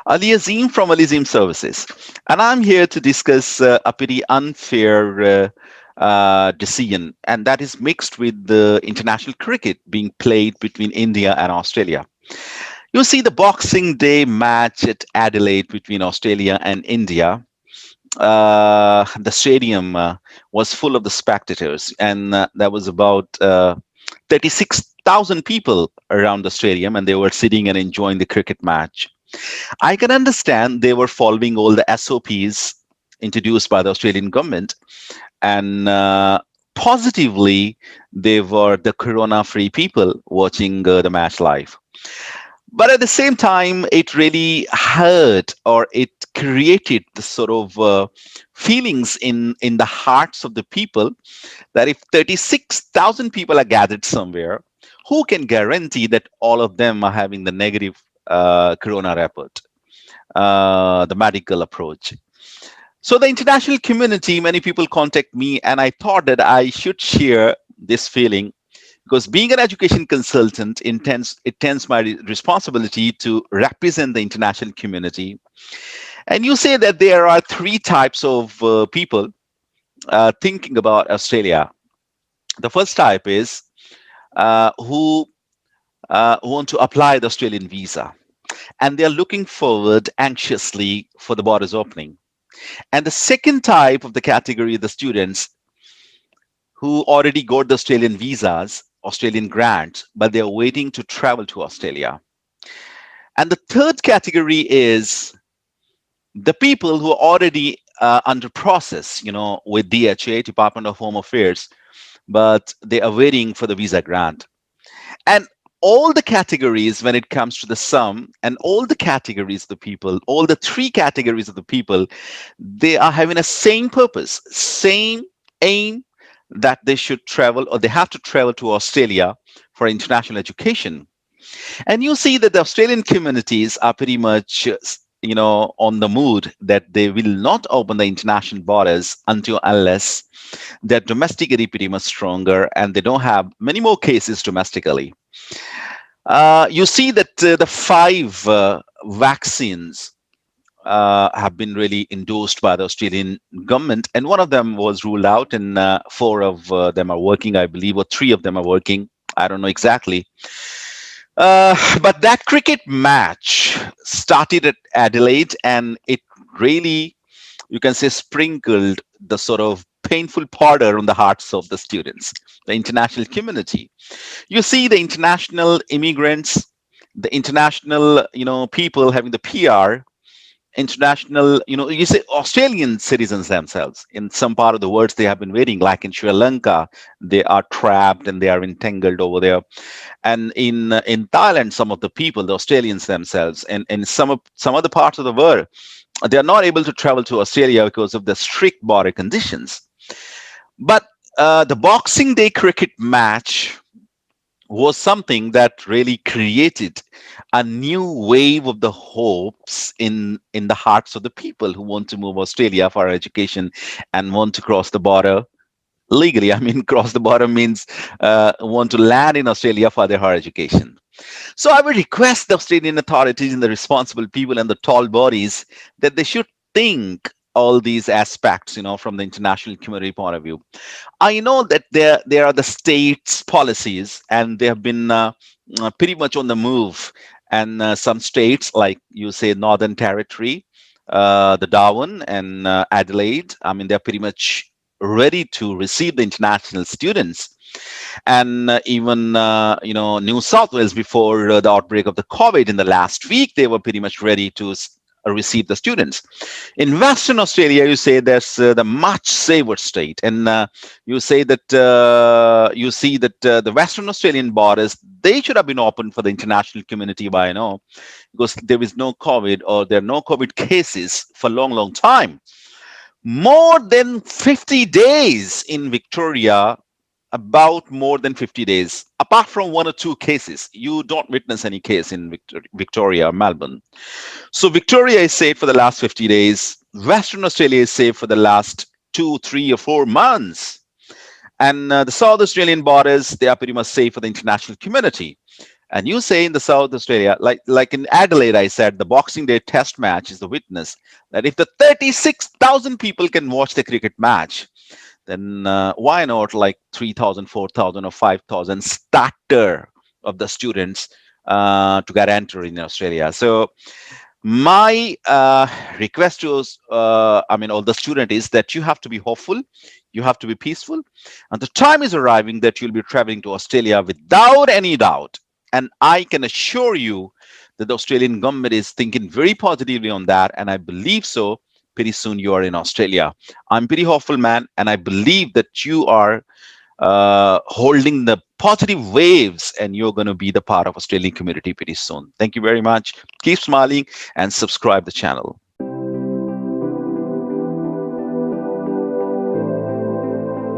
Ali Azim from Alizim Services, and I'm here to discuss a pretty unfair decision, and that is mixed with the international cricket being played between India and Australia. You see, the Boxing Day match at Adelaide between Australia and India. The stadium was full of the spectators, and there was about 36,000 people around the stadium, and they were sitting and enjoying the cricket match. I can understand they were following all the SOPs introduced by the Australian government, and positively, they were the corona free people watching the match live. But at the same time, it really hurt, or it created the sort of feelings in the hearts of the people that if 36,000 people are gathered somewhere, who can guarantee that all of them are having the negative corona report, the medical approach? So the international community, many people contact me, and I thought that I should share this feeling because being an education consultant intends my responsibility to represent the international community. And you say that there are three types of people thinking about Australia. The first type is who want to apply the Australian visa, and they're looking forward anxiously for the borders opening. And the second type of the category are the students who already got the Australian visas, Australian grants, but they're waiting to travel to Australia. And the third category is the people who are already under process, with DHA, Department of Home Affairs, but they are waiting for the visa grant. And all the categories, when it comes to the sum, and all the categories of the people, all the three categories of the people, they are having a same purpose, same aim, that they should travel, or they have to travel to Australia for international education. And you see that the Australian communities are pretty much on the mood that they will not open the international borders until unless they're domestically pretty much stronger and they don't have many more cases domestically. You see that the five vaccines have been really endorsed by the Australian government, and one of them was ruled out, and four of them are working, I believe, or three of them are working. I don't know exactly. But that cricket match started at Adelaide, and it really, you can say, sprinkled the sort of painful powder on the hearts of the students, the international community. You see the international immigrants, the international, people having the PR, international, you say Australian citizens themselves. In some part of the world, they have been waiting, like in Sri Lanka, they are trapped and they are entangled over there. And in Thailand, some of the people, the Australians themselves, and in some other parts of the world, they are not able to travel to Australia because of the strict border conditions. But the Boxing Day cricket match was something that really created a new wave of the hopes in the hearts of the people who want to move Australia for education and want to cross the border legally. I mean, cross the border means want to land in Australia for their higher education. So I would request the Australian authorities and the responsible people and the tall bodies that they should think all these aspects, from the international community point of view. I know that there are the states' policies, and they have been pretty much on the move. And some states, like you say, Northern Territory, the Darwin and Adelaide, I mean, they're pretty much ready to receive the international students. And even New South Wales, before the outbreak of the COVID in the last week, they were pretty much ready to receive the students. In Western Australia, you say there's the much safer state, and you say that you see that the Western Australian borders, they should have been open for the international community by now, because there is no COVID, or there are no COVID cases for a long, long time. More than 50 days in Victoria, about more than 50 days. Apart from one or two cases, you don't witness any case in Victoria or Melbourne. So Victoria is safe for the last 50 days. Western Australia is safe for the last 2, 3, or 4 months. And the South Australian borders, they are pretty much safe for the international community. And you say in the South Australia, like in Adelaide, I said the Boxing Day Test match is the witness that if the 36,000 people can watch the cricket match, then why not like 3,000, 4,000, or 5,000 starter of the students to get entered in Australia? So my request to all the student is that you have to be hopeful, you have to be peaceful, and the time is arriving that you'll be traveling to Australia without any doubt. And I can assure you that the Australian government is thinking very positively on that, and I believe so. Pretty soon you are in Australia. I'm pretty hopeful, man, and I believe that you are holding the positive waves, and you're going to be the part of Australian community pretty soon. Thank you very much. Keep smiling and subscribe the channel.